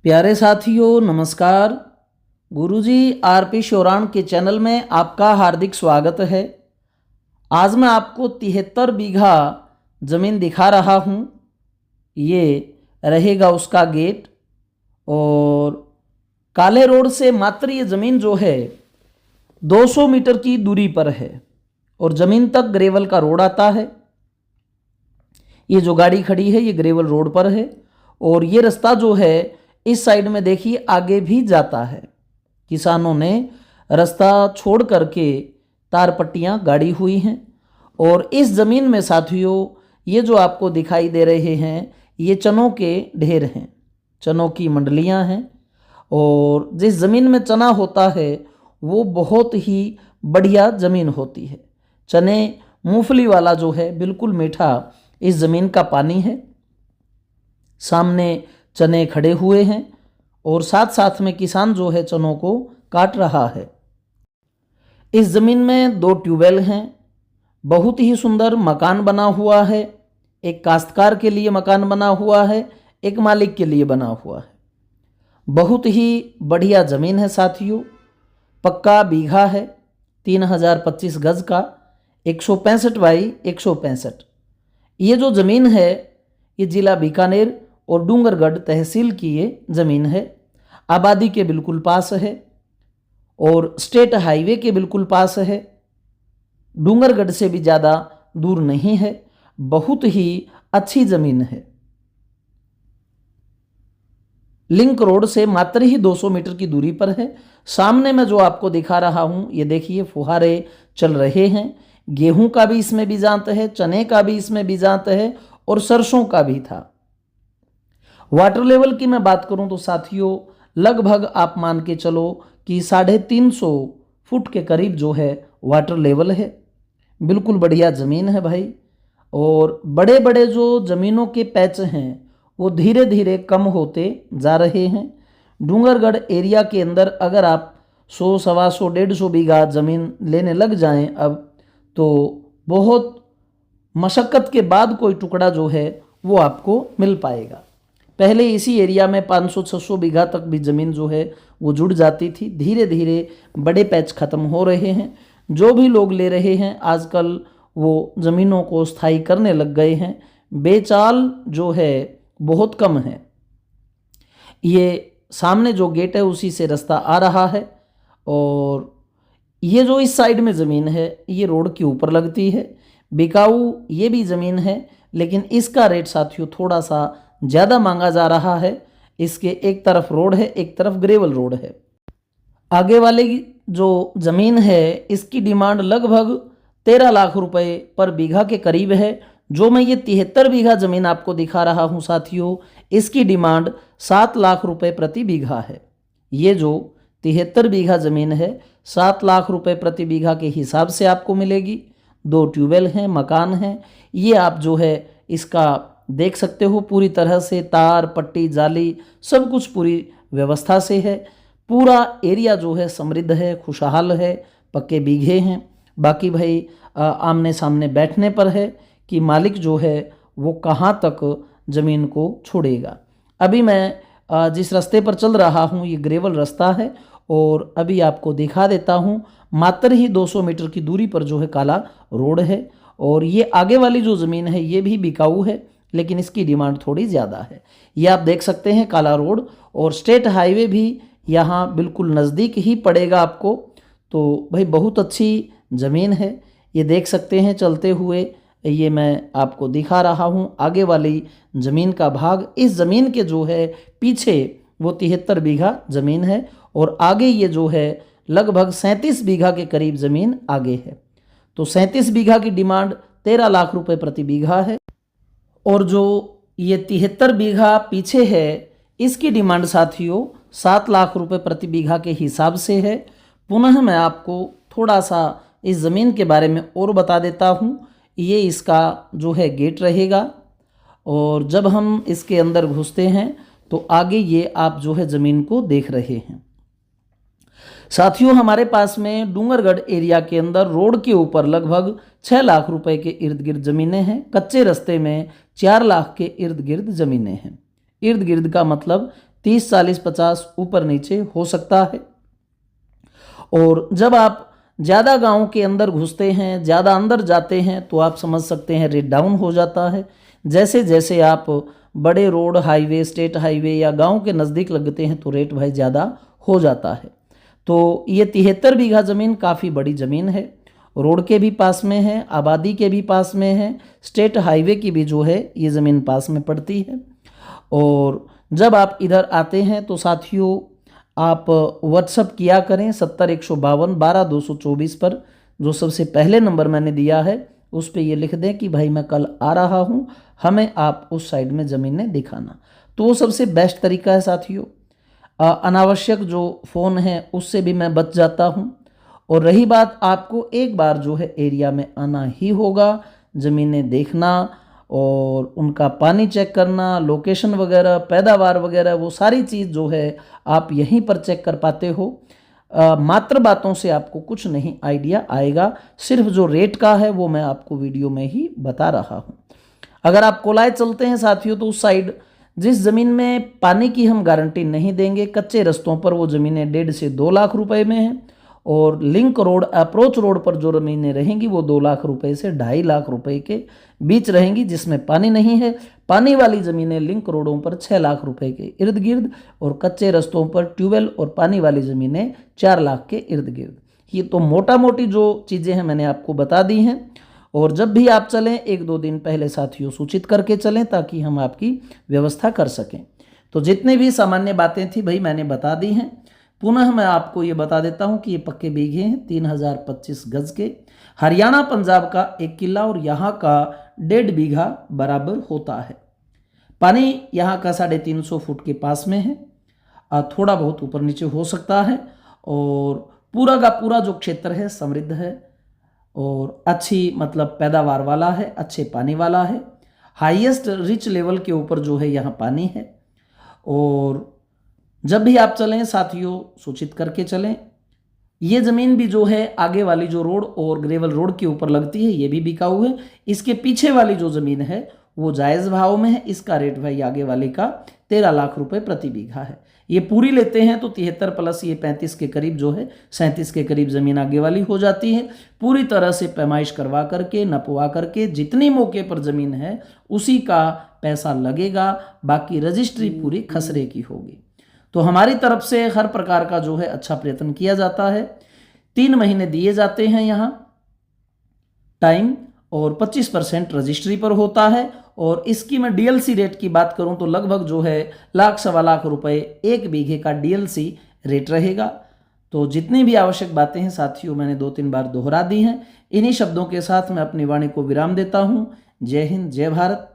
प्यारे साथियों नमस्कार। गुरुजी आरपी शोराण के चैनल में आपका हार्दिक स्वागत है। आज मैं आपको 73 बीघा ज़मीन दिखा रहा हूँ। ये रहेगा उसका गेट और काले रोड से मात्र ये ज़मीन जो है 200 मीटर की दूरी पर है और ज़मीन तक ग्रेवल का रोड आता है। ये जो गाड़ी खड़ी है ये ग्रेवल रोड पर है और ये रास्ता जो है इस साइड में देखिए आगे भी जाता है। किसानों ने रास्ता छोड़ करके तार पट्टियाँ गाड़ी हुई हैं और इस ज़मीन में साथियों ये जो आपको दिखाई दे रहे हैं ये चनों के ढेर हैं, चनों की मंडलियाँ हैं। और जिस ज़मीन में चना होता है वो बहुत ही बढ़िया ज़मीन होती है। चने मूंगफली वाला जो है बिल्कुल मीठा इस ज़मीन का पानी है। सामने चने खड़े हुए हैं और साथ साथ में किसान जो है चनों को काट रहा है। इस ज़मीन में 2 ट्यूबवेल हैं। बहुत ही सुंदर मकान बना हुआ है। एक काश्तकार के लिए मकान बना हुआ है, एक मालिक के लिए बना हुआ है। बहुत ही बढ़िया ज़मीन है साथियों। पक्का बीघा है 3025 गज का, 165 बाई 165। ये जो ज़मीन है ये ज़िला बीकानेर और डूंगरगढ़ तहसील की ये ज़मीन है। आबादी के बिल्कुल पास है और स्टेट हाईवे के बिल्कुल पास है। डूंगरगढ़ से भी ज़्यादा दूर नहीं है। बहुत ही अच्छी ज़मीन है। लिंक रोड से मात्र ही 200 मीटर की दूरी पर है। सामने मैं जो आपको दिखा रहा हूँ ये देखिए फुहारे चल रहे हैं। गेहूं का भी इसमें बीजांत है, चने का भी इसमें बीजांत है और सरसों का भी था। वाटर लेवल की मैं बात करूं तो साथियों लगभग आप मान के चलो कि 350 फुट के करीब जो है वाटर लेवल है। बिल्कुल बढ़िया ज़मीन है भाई। और बड़े बड़े जो ज़मीनों के पैच हैं वो धीरे धीरे कम होते जा रहे हैं। डूंगरगढ़ एरिया के अंदर अगर आप 100, 125, 150 बीघा ज़मीन लेने लग जाएं अब तो बहुत मशक्क़त के बाद कोई टुकड़ा जो है वो आपको मिल पाएगा। पहले इसी एरिया में 500-600 बीघा तक भी ज़मीन जो है वो जुड़ जाती थी। धीरे धीरे बड़े पैच ख़त्म हो रहे हैं। जो भी लोग ले रहे हैं आजकल वो ज़मीनों को स्थायी करने लग गए हैं। बेचाल जो है बहुत कम है। ये सामने जो गेट है उसी से रास्ता आ रहा है और ये जो इस साइड में ज़मीन है ये रोड के ऊपर लगती है। बिकाऊ ये भी ज़मीन है लेकिन इसका रेट साथियों थोड़ा सा ज़्यादा मांगा जा रहा है। इसके एक तरफ रोड है, एक तरफ ग्रेवल रोड है। आगे वाले जो ज़मीन है इसकी डिमांड लगभग 13 लाख रुपए पर बीघा के करीब है। जो मैं ये 73 बीघा ज़मीन आपको दिखा रहा हूँ साथियों इसकी डिमांड 7 लाख रुपए प्रति बीघा है। ये जो 73 बीघा ज़मीन है 7 लाख रुपए प्रति बीघा के हिसाब से आपको मिलेगी। 2 ट्यूबवेल हैं, मकान हैं। ये आप जो है इसका देख सकते हो पूरी तरह से तार पट्टी जाली सब कुछ पूरी व्यवस्था से है। पूरा एरिया जो है समृद्ध है, खुशहाल है, पक्के बीघे हैं। बाकी भाई आमने सामने बैठने पर है कि मालिक जो है वो कहाँ तक ज़मीन को छोड़ेगा। अभी मैं जिस रास्ते पर चल रहा हूँ ये ग्रेवल रास्ता है और अभी आपको दिखा देता हूँ मात्र ही 200 मीटर की दूरी पर जो है काला रोड है। और ये आगे वाली जो ज़मीन है ये भी बिकाऊ है लेकिन इसकी डिमांड थोड़ी ज़्यादा है। ये आप देख सकते हैं काला रोड और स्टेट हाईवे भी यहाँ बिल्कुल नज़दीक ही पड़ेगा आपको। तो भाई बहुत अच्छी ज़मीन है। ये देख सकते हैं चलते हुए ये मैं आपको दिखा रहा हूँ आगे वाली ज़मीन का भाग। इस ज़मीन के जो है पीछे वो 73 बीघा ज़मीन है और आगे ये जो है लगभग 37 बीघा के करीब ज़मीन आगे है। तो 37 बीघा की डिमांड 13 लाख रुपए प्रति बीघा है और जो ये 73 बीघा पीछे है इसकी डिमांड साथियों 7 लाख रुपए प्रति बीघा के हिसाब से है। पुनः मैं आपको थोड़ा सा इस ज़मीन के बारे में और बता देता हूँ। ये इसका जो है गेट रहेगा और जब हम इसके अंदर घुसते हैं तो आगे ये आप जो है ज़मीन को देख रहे हैं। साथियों हमारे पास में डूंगरगढ़ एरिया के अंदर रोड के ऊपर लगभग 6 लाख रुपए के इर्द गिर्द ज़मीनें हैं। कच्चे रास्ते में 4 लाख के इर्द गिर्द ज़मीनें हैं। इर्द गिर्द का मतलब 30, 40, 50 ऊपर नीचे हो सकता है। और जब आप ज़्यादा गांव के अंदर घुसते हैं, ज़्यादा अंदर जाते हैं, तो आप समझ सकते हैं रेट डाउन हो जाता है। जैसे जैसे आप बड़े रोड, हाईवे, स्टेट हाईवे या गांव के नज़दीक लगते हैं तो रेट भाई ज़्यादा हो जाता है। तो ये 73 बीघा ज़मीन काफ़ी बड़ी ज़मीन है, रोड के भी पास में है, आबादी के भी पास में है, स्टेट हाईवे की भी जो है ये ज़मीन पास में पड़ती है। और जब आप इधर आते हैं तो साथियों आप व्हाट्सअप किया करें 70 152 12 224 पर, जो सबसे पहले नंबर मैंने दिया है उस पर ये लिख दें कि भाई मैं कल आ रहा हूँ, हमें आप उस साइड में ज़मीनें दिखाना। तो वो सबसे बेस्ट तरीका है साथियों। अनावश्यक जो फ़ोन है उससे भी मैं बच जाता हूँ। और रही बात, आपको एक बार जो है एरिया में आना ही होगा, ज़मीनें देखना और उनका पानी चेक करना, लोकेशन वगैरह, पैदावार वगैरह, वो सारी चीज़ जो है आप यहीं पर चेक कर पाते हो। मात्र बातों से आपको कुछ नहीं आइडिया आएगा, सिर्फ जो रेट का है वो मैं आपको वीडियो में ही बता रहा हूँ। अगर आप कोलाय चलते हैं साथियों तो उस साइड जिस ज़मीन में पानी की हम गारंटी नहीं देंगे, कच्चे रस्तों पर वो ज़मीनें 1.5 से 2 लाख रुपए में हैं। और लिंक रोड, अप्रोच रोड पर जो ज़मीनें रहेंगी वो 2 लाख रुपए से 2.5 लाख रुपए के बीच रहेंगी, जिसमें पानी नहीं है। पानी वाली ज़मीनें लिंक रोडों पर 6 लाख रुपए के इर्द गिर्द, और कच्चे रस्तों पर ट्यूबवेल और पानी वाली ज़मीनें 4 लाख के इर्द गिर्द। ये तो मोटा मोटी जो चीज़ें हैं मैंने आपको बता दी हैं। और जब भी आप चलें 1-2 दिन पहले साथियों सूचित करके चलें, ताकि हम आपकी व्यवस्था कर सकें। तो जितनी भी सामान्य बातें थी भाई मैंने बता दी हैं। पुनः मैं आपको ये बता देता हूँ कि ये पक्के बीघे हैं 3025 गज के। हरियाणा पंजाब का 1 किला और यहाँ का 1.5 बीघा बराबर होता है। पानी यहाँ का 350 फुट के पास में है, थोड़ा बहुत ऊपर नीचे हो सकता है। और पूरा का पूरा जो क्षेत्र है समृद्ध है और अच्छी मतलब पैदावार वाला है, अच्छे पानी वाला है। हाईएस्ट रिच लेवल के ऊपर जो है यहाँ पानी है। और जब भी आप चलें साथियों सूचित करके चलें। ये ज़मीन भी जो है आगे वाली जो रोड और ग्रेवल रोड के ऊपर लगती है ये भी बिकाऊ है। इसके पीछे वाली जो ज़मीन है वो जायज़ भाव में है। इसका रेट भाई आगे वाले का 13 लाख रुपए प्रति बीघा है। ये पूरी लेते हैं तो 73 प्लस ये 35 के करीब जो है 37 के करीब ज़मीन आगे वाली हो जाती है। पूरी तरह से पैमाइश करवा करके, नपवा करके, जितनी मौके पर ज़मीन है उसी का पैसा लगेगा, बाकी रजिस्ट्री पूरी खसरे की होगी। तो हमारी तरफ से हर प्रकार का जो है अच्छा प्रयत्न किया जाता है। 3 महीने दिए जाते हैं यहाँ टाइम, और 25% रजिस्ट्री पर होता है। और इसकी मैं डीएलसी रेट की बात करूं तो लगभग जो है 1,00,000-1,25 लाख रुपए 1 बीघे का डीएलसी रेट रहेगा। तो जितनी भी आवश्यक बातें हैं साथियों मैंने 2-3 बार दोहरा दी हैं। इन्हीं शब्दों के साथ मैं अपनी वाणी को विराम देता हूं। जय हिंद, जय भारत।